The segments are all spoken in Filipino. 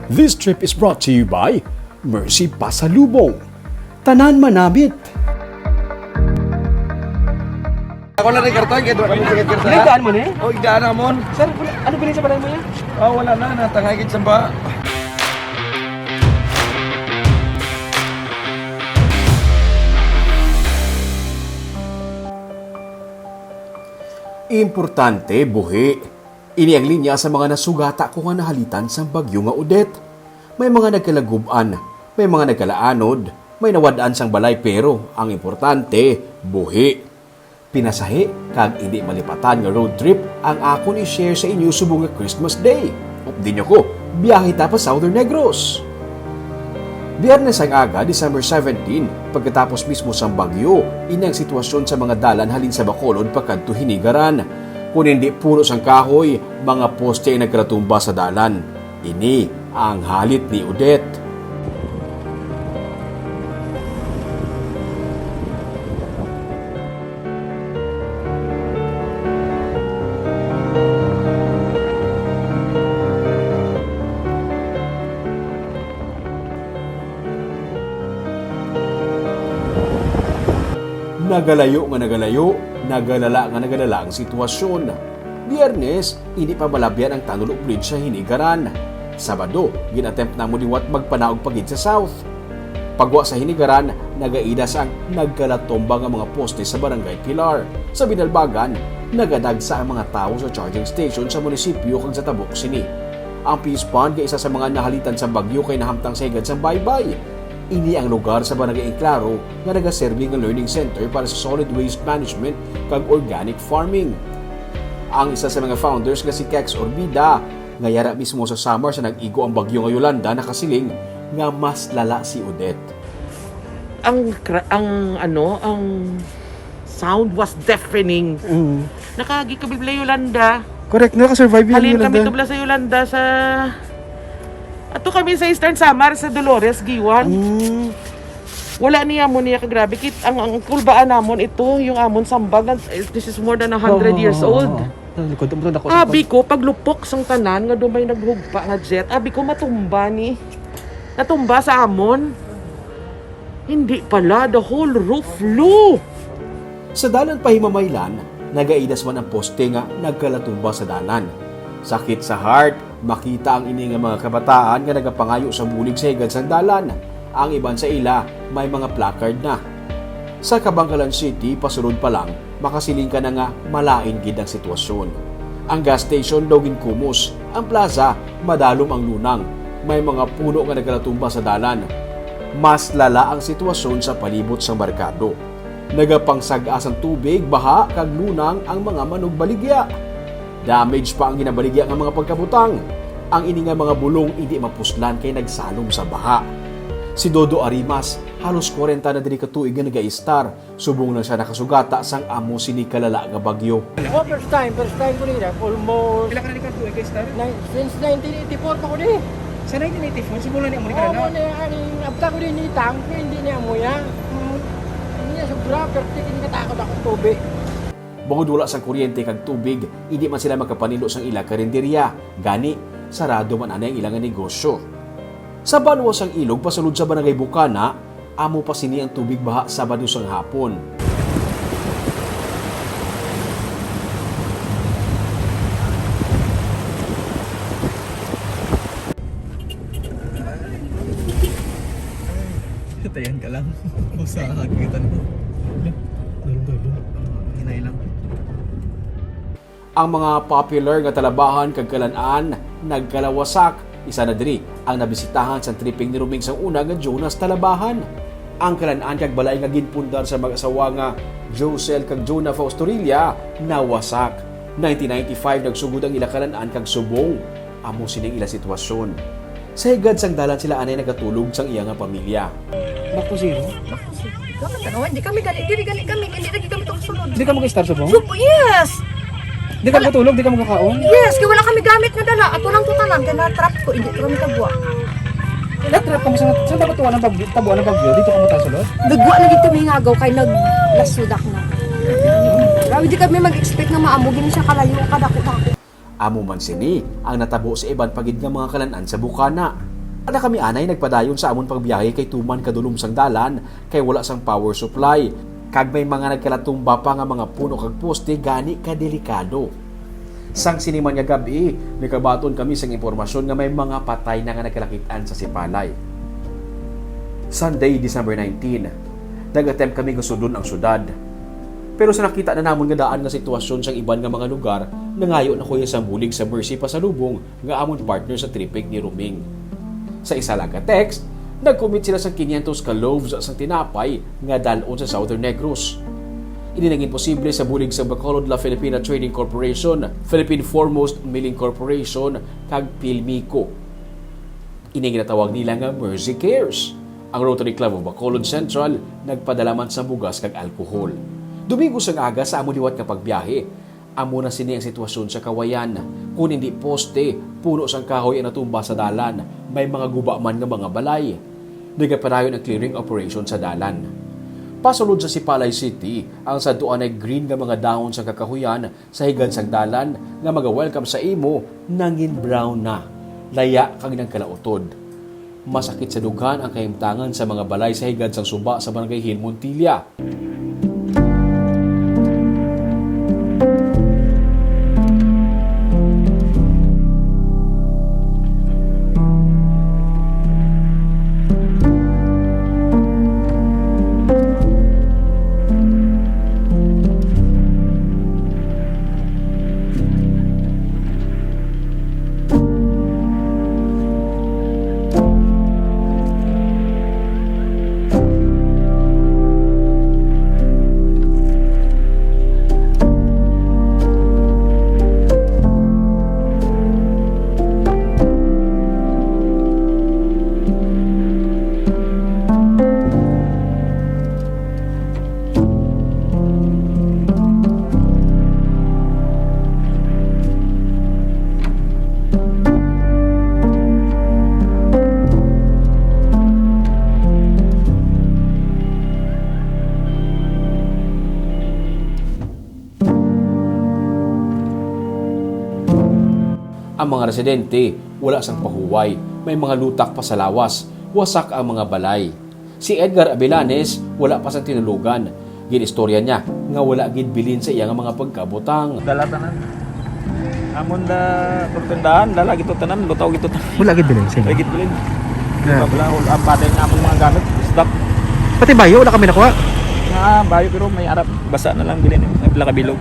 This trip is brought to you by Mercy Pasalubong. Tanan Manamit. Ako na rin karton, kaya doon ako sa karton. Nagdaan mo na eh? O, igdaan na mo. Sir, ano bilhin sa balay mo yan? Wala na, natangagid sa ba. Importante, buhi. Ini ang linya sa mga nasugata ko nga nahalitan sa bagyo nga Odette. May mga nagkalaguban, may mga nagkalaanod, may nawadaan sang balay pero ang importante, buhi. Pinasahi kag hindi malipatan nga road trip ang ako ni share sa inyo subong nga Christmas Day. Updi nyo ko, biyahe ta pa Southern Negros. Biyernes ang aga, December 17, pagkatapos mismo sa bagyo, ini ang sitwasyon sa mga dalan halin sa Bacolod pagkadto Hinigaran. Kung hindi puro sang kahoy, mga poste ay nagkaratumba sa dalan. Ini ang halit ni Odette. Nagalala nga nagalala ang sitwasyon. Biyernes, hindi pa malabyan ang Tanulo Bridge sa Hinigaran. Sabado, ginattempt na mo liwat magpanaog pagid sa South. Pagwa sa Hinigaran, nagaidas ang nagkalatomba nga mga poste sa Barangay Pilar. Sa Binalbagan, nagadagsa ang mga tao sa charging station sa munisipyo kag sa Tabuk Sini. Ang Peace Pond nga isa sa mga nahalitan sa bagyo kay nahamtang sa higad sa Baybay. Ini ang lugar sa Barangay Claro nga nagaserving ng learning center para sa solid waste management kag organic farming. Ang isa sa mga founders nga si Kex Orbida, ngayara mismo sa summer sa nag-igo ang bagyo nga Yolanda nakasiling nga mas lala si Odette. Ang sound was deafening. Nakagi kami bla Yolanda. Correct, nakasurvive Halin kami tubla sa Yolanda sa... Ato kami sa Eastern Samar sa Dolores, Giwan. Wala niya mo niya kagrabe. Ang kulbaan namon ito, yung amon sambag, this is more than 100 years old. Abi ko, paglupok sang tanan, nga dumay naghugpa nga jet, abi ko matumba ni. Natumba sa amon. Hindi pala, the whole roof flew. Sa dalan pahimamaylan, nagaidas man ang poste nga nagkalatumba sa dalan. Sakit sa heart, makita ang ini nga mga kabataan nga nagapangayo sa bulig sa higad sa dalan. Ang iban sa ila, may mga placard na. Sa Kabangkalan City, pasunod pa lang, makasiling ka na nga malain gid ang sitwasyon. Ang gas station daw ginkumos, ang plaza, madalom ang lunang. May mga puno nga nagkalatumba sa dalan. Mas lala ang sitwasyon sa palibot sa barkado. Nagapangsagas ang tubig, baha, kag lunang ang mga manugbaligya. Damage pa ang ginabaligya ng mga pagkabutang. Ang ini nga mga bulong hindi mapuslan kay nagsalom sa baha. Si Dodo Arimas, halos 40 na diri ka tuig nga nagaistar. Subong na siya nakasugata sang amo sini kalala nga bagyo. First time ko nila, almost... Pila ka na ka tuig kay Star? Since 1984 pa ko din. Sa 1984, simulan ni Amerika Oo, na. ang abta ko din ni Tang, hindi niya mo yan. Hindi niya sobra, pero hindi katakot ako tubig. Bukod wala sang kuryente kag tubig, hindi man sila makapanilo sang ila karinderya. Gani, sarado man anay ang ilang negosyo. Sa banwa sang ilog pasulod sa Barangay Bukana, amo pa sini ang tubig baha Sabado sang hapon. Tayan ka lang. Sa kagitan mo. Hinay lang. Ang mga popular nga talabahan kag kalan-an nagkalawasak. Isa na diri ang nabisitahan sa tripping ni Ruming sang una nga Jonas Talabahan. Ang kalan-an kag balay nga ginpundar sa mag-asawa nga Josel kag Jonah Faustorilla nawasak. 1995 nagsugod ang ila kalan-an kag subong. Amo sining ila sitwasyon. Sa higad sang dalan sila anay nagatulog sang iya nga pamilya. Back to zero? Hindi kami hindi lagi kami tungsunod. Hindi ka mag-star sa bong? Yes! Hindi ka matulog? Hindi ka magkakaon? Yes, kaya wala kami gamit na dala. At walang tutanan, kaya na-trap ko, hindi ko kami tagwa. Natrap ka mo sa dapat tuwa ng bagyo? Tabuan ng bagyo? Dito ka mo tasulod? Nagwa na dito may ngagaw, kaya naglasudak na. Grabe, hindi kami mag-expect na maamugin siya kalayo, kadako-dako. Amo man sini ang natabo sa iban pagid nga mga kalan-an sa bukana. Ana kami anay nagpadayon sa amon pagbiyahe kay tuman kadulom sang dalan kay wala sang power supply. Kag may mga nagkalatumba pa nga mga puno kag poste gani kadelikado. Sang siniman nga gabi, nakabaton kami sang impormasyon nga may mga patay na nga nagkalakitaan sa Sipalay. Sunday, December 19, nag-attempt kami gusudon ang syudad. Pero sa nakita na namon nga daan nga sitwasyon sa iban nga mga lugar, nangayo na kuya sa bulig sa Mercy pasalubong nga amon partner sa tripig ni Ruming. Sa isa lang ka text, nag-commit sila sa 500 ka loaves sa tinapay nga dalon sa Southern Negros. Ini naging posible sa bulig sa Bacolod La Filipina Trading Corporation, Philippine Foremost Milling Corporation, kag Pilmico. Ini ginatawag nila nga Mercy Cares. Ang Rotary Club of Bacolod Central nagpadalaman sa bugas kag alkohol. Domingo sang aga sa amo liwat nga pagbiyahe, amo na sini ang sitwasyon sa Kawayan. Kung hindi poste, puno sang kahoy ang natumba sa dalan, may mga guba man nga mga balay. Nagapadayon ang clearing operation sa dalan. Pasulod sa Sipalay City, ang saduan ay green nga mga dahon sa kakahuyan sa higad sang dalan nga mga-welcome sa imo nangin brown na. Laya kag nang kalautod. Masakit sa dughan ang kahimtangan sa mga balay sa higad sang suba sa Barangay Hill, Montilla. Ang mga residente, wala sang pahuway, may mga lutak pa sa lawas, wasak ang mga balay. Si Edgar Abellanes, wala pa sang tinulugan. Ginistorya niya nga wala gid bilin sa iya nga mga pagkabutang. Dala tanan. Amon da turtundahan, dala gito tanan, lutaw gito tanan. Wala gid bilin sa inyo. Lagit bilin. Wala ang patay nga amon mga gamit, stop. Pati bayo wala kami nakuha. Bayo pero may arap basa na lang bilin, may pila ka bilog.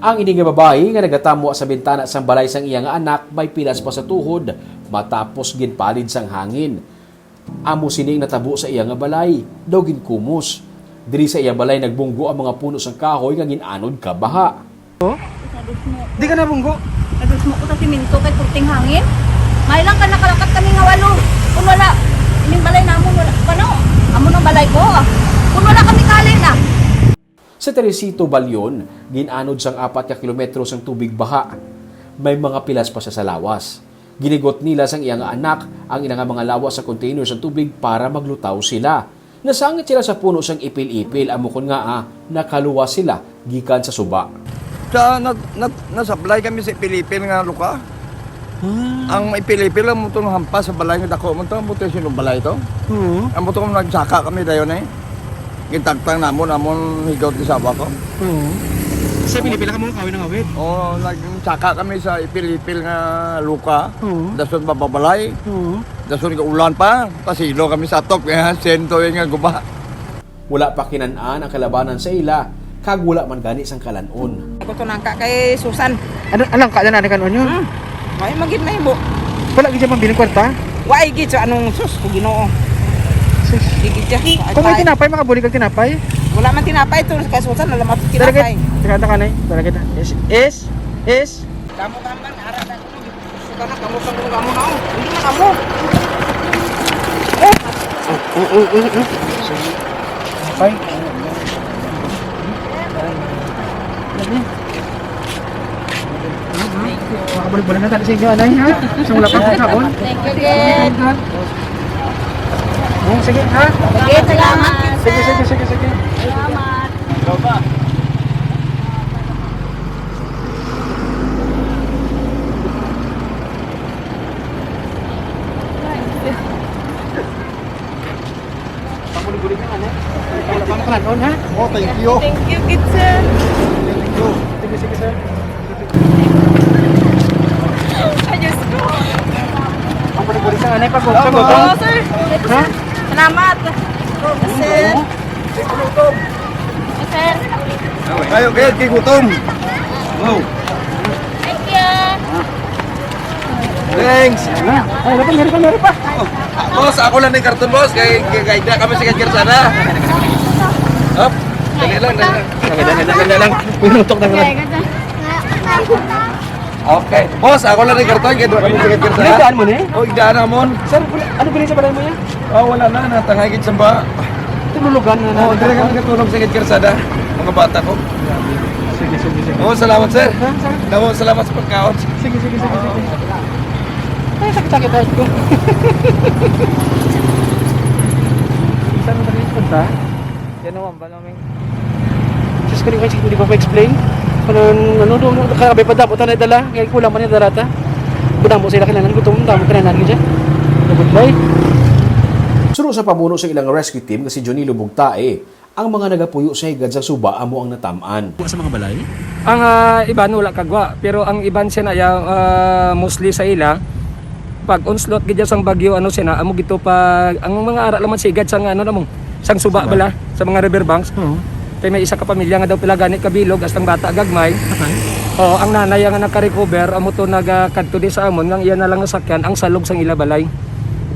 Ang ini nga babae nga nagatamo sa bintana sang balay sang iya nga anak may pilas pa sa tuhod matapos ginpalid sang hangin. Amo sining natabo sa iya nga balay, daw ginkumos. Diri sa iya balay nagbunggo ang mga puno sang kahoy nga ginanod ka baha. Di ka nabunggo. Nagos mo ko sa siminto kay kurting hangin. May lang ka nakalakat kami nga walo. Kung wala, ining balay namon wala. Kano? Amo nang balay ko. Kung wala kami kalin na. Sa Teresito, Balyon, ginanod sang 4 kilometro sang tubig baha. May mga pilas pa sa lawas. Ginigot nila sang iyang anak ang inang mga lawas sa container sa tubig para maglutaw sila. Nasangit sila sa puno sang ipil-ipil amukon nga nakaluwa sila gikan sa suba. Nasablay kami sa Pilipin nga luka. Ang Pilipin lang mo itong hampas sa balay nga dako mo ito. Ang buto sinong balay ito. Ang buto kong nagsaka kami dayon eh. Gintagtang namon higaw ti sawa ko. Sa Pilipila ka mo kawin ng awit. O nagsaka kami sa Pilipin nga luka. Dason bababalay. Dason ka ulan pa. Pasilo kami sa top kaya sento yung nga guba. Wala pa kinanaan ang kalabanan sa ila, kag wala man gani sang kalanon. Ako to nangka kay Susan. Anong ka na kanon nyo? May magid na ibo. Wala gid man biling kwarta. Wa gid sa anong sus ko Ginoo. Sus. Gigit siya. Kung may tinapay makabuli kag tinapay. Wala man tinapay to kay Susan na lamat tinapay. Tara ka na. Tara kita. Is. Kamu tamban ara na ko. Suka na kamu sang kamu na. Hindi na kamu. Pay. Makabalik-balik na tayo sa inyo, anay, ha? So, wala pang kakabon. Thank you, Ged. Oh, sige, ha? Ged, salamat. Sige. Salamat. Ikaw ba? Gulit ka ano? Wala pa makanon ha? Oh, thank you. Thank you, good sir. Thank you. Sige, sige sir. Ay, Diyos ko. Ang gulit sa anay pag Oo, sir. Ha? Salamat. Sir. Sir. Kayo, kay gutom. Wow. Thank you. Thanks. Ay, meron pa. Boss, ako lang ng karton, boss. Kay na kami sa Kersana. Hop. Dali lang. Dali lang. Pinutok na lang. Okay. Boss, ako lang ng karton. Kaya doon kami sa Kersana. Daan mo na eh. Oh, igdaan namon. Sir, ano bilhin sa balay mo yan? Oh, wala na. Natangay gid sa ba. Tululugan na Oh, dire kami katulog sa Kersana. Mga bata ko. Sige. Oh, salamat, sir. Salamat sa pagkaon. Sige. Ay, sakit tayo ko. Saan mo na rin punta? Yan naman ba namin? Diyos ko rin kasi hindi ko pa-explain. Ano, nakakabay pa dapat na dala. Kaya kulang man yung darata. Budang mo sila kailangan. Gutom mo, damo kailangan ka dyan. Goodbye. Suro sa pamuno sa ilang rescue team kasi Johnny Lubugtae, ang mga nagapuyo sa higad sa suba amo ang natamaan. Sa mga balay? Ang iban wala kagwa, pero ang iban siya na mostly sa ila pag onslaught gid sang bagyo ano siya na amo gito pag ang mga ara laman sigad sang ano namong sang suba bala sa mga riverbanks. Kay may isa ka pamilya nga daw pila gani kabilog astang bata gagmay. Oo, ang nanay nga naka-recover amo to nagakadto di sa amon nang iya na lang nasakyan ang salog sang ila balay.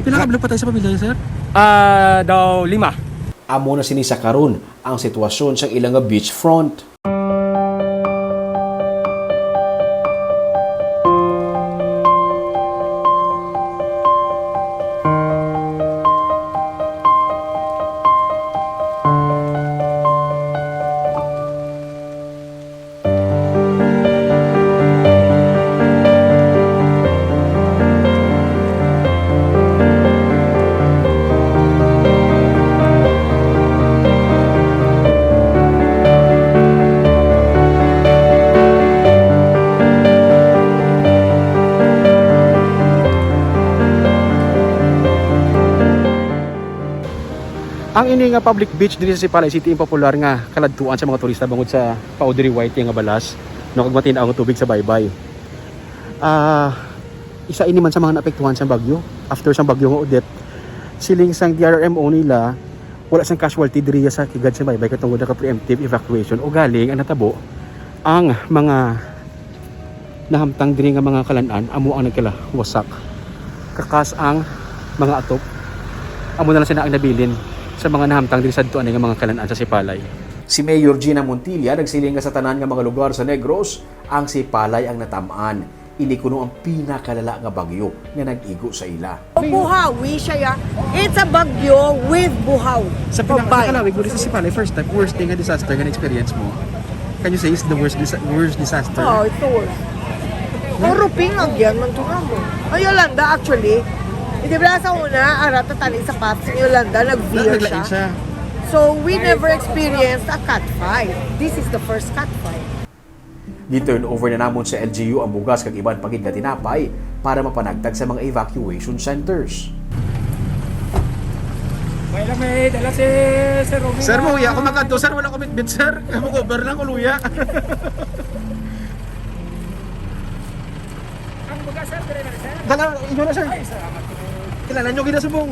Pila ka pa tayo sa pamilya, sir? Daw 5. Amo na sinisa karon ang sitwasyon sa ilang nga beach front. Ang ini nga public beach diri sa Sipalay City ang popular nga kaladtuan sa mga turista bangod sa Paudry White nga balas no kag matinaw nga tubig sa baybay. Isa ini man sa mga naapektuhan sa bagyo after sa bagyo nga Odette. Siling sang DRMO nila wala sang casualty diri sa kigad sa baybay katungod ka preemptive evacuation o galing ang natabo ang mga nahamtang diri nga mga kalanan amo ang nagkala wasak. Kakas ang mga atop amo na lang sila ang nabilin sa mga nahamtang din sa duan nga mga kalanaan sa Sipalay. Si Mayor Gina Montilla nagsiling nga sa tanan nga mga lugar sa Negros, ang Sipalay ang natamaan. Ini kuno ang pinakalala nga bagyo nga nag-igo sa ila. Buhawi siya ya. It's a bagyo with buhaw. Sa pinakalawig mo sa Sipalay, first time, worst thing nga disaster nga na-experience mo. Can you say it's the worst disaster? Oh, it's the worst. Puro pingag yan, mantura mo. Ay, Yolanda, actually, di ba sa una, arata tali sa path, si Yolanda, nag-veer Naglain siya. So, we never experienced a cat fight. This is the first cat fight. Gi-turn over na namon sa LGU ang bugas kag iban pagid nga tinapay para mapanagtag sa mga evacuation centers. May lang may dala si Sir Romina. Sir, mahuya ako magkanto. Sir, wala commitment, sir. Kamu cover lang, uluya. Ang buga sir, dire na sir. Dala, inyo na, sir. Ay, salamat. Kilala nyo ginasubong.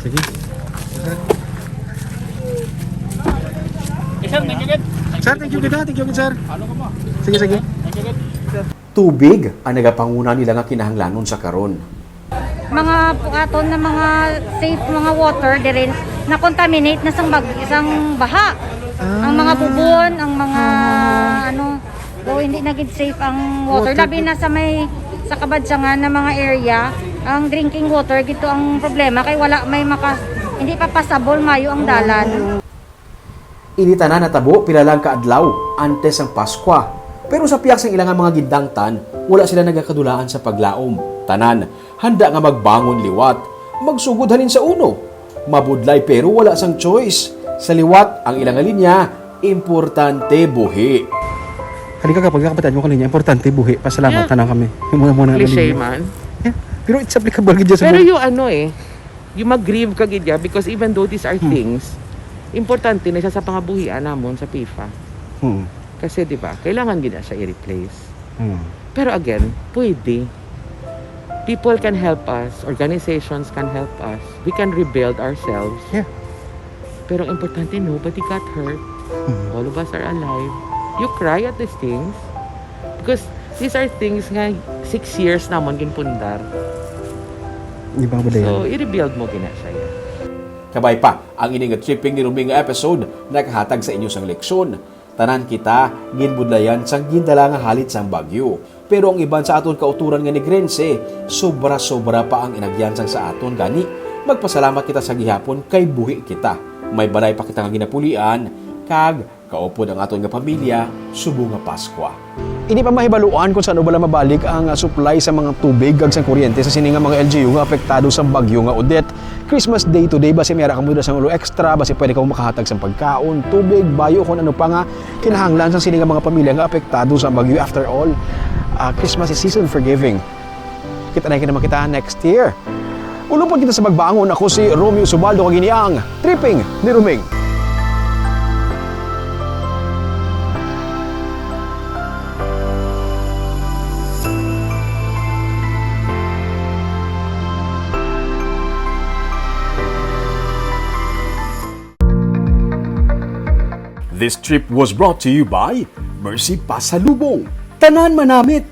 Sige. Sir, thank you good. Sir, thank you good, ha? Thank you good, sir. Sige, sige. Tubig ang nagapanguna nila nga kinahanglanon sa karon. Mga pukaton na mga safe mga water dirin na contaminate na isang baha. Ang mga bubon, ang mga ano, daw hindi naging safe ang water. Labi na sa kabadsangan na mga area, ang drinking water gito ang problema kay wala may hindi pa pasabol mayo ang dalan. Inita na natabo pila lang kaadlaw antes ang Paskwa. Pero sa piyak sang ilang mga gindangtan, wala sila nagakadulaan sa paglaom. Tanan, handa nga magbangon liwat, magsugod halin sa uno. Mabudlay pero wala sang choice. Sa liwat, ang ilang linya, importante buhi. Halika kapag kapatid mo kanina, importante buhi. Pasalamat Yeah. tanang kami. Muna-muna Cliche kanina. man. Yeah. Pero it's applicable gid sa Pero yung ano yung mag-grieve ka gid ya because even though these are things, importante na siya sa pangabuhian namon sa PIFA. Hmm. Kasi di ba, kailangan gid na siya i-replace. Hmm. Pero again, pwede. People can help us, organizations can help us, we can rebuild ourselves. Yeah. Pero ang importante, nobody got hurt. All of us are alive. You cry at these things because these are things nga 6 years namon ginpundar. Di ba ba So, i-rebuild mo gina siya. Kabay pa, ang ining tripping ni Rumi nga episode nakahatag sa inyo sang leksyon. Tanan kita, ginbudlayan sang gindala nga halit sang bagyo. Pero ang iban sa aton kauturan nga ni Grense, sobra-sobra pa ang inagyansang sa aton gani. Magpasalamat kita sa gihapon kay buhi kita. May balay pa kita nga ginapulian, kag kaupod ang aton nga pamilya, subo nga Paskwa. Ini pa mahibaluan kung saan bala mabalik ang supply sa mga tubig kag sang kuryente sa sini nga mga LGU nga apektado sa bagyo nga Odette. Christmas Day today basi mayara ka mo sang ulo extra basi pwede ka makahatag sang pagkaon, tubig, bayo kung ano pa nga kinahanglan sa sini nga mga pamilya nga apektado sa bagyo. After all, Christmas is season for giving. Kita na naman kita next year. Ulong po kita sa magbangon. Ako si Romeo Subaldo kagini ang Tripping ni Ruming. This trip was brought to you by Mercy Pasalubong. Tanan manamit!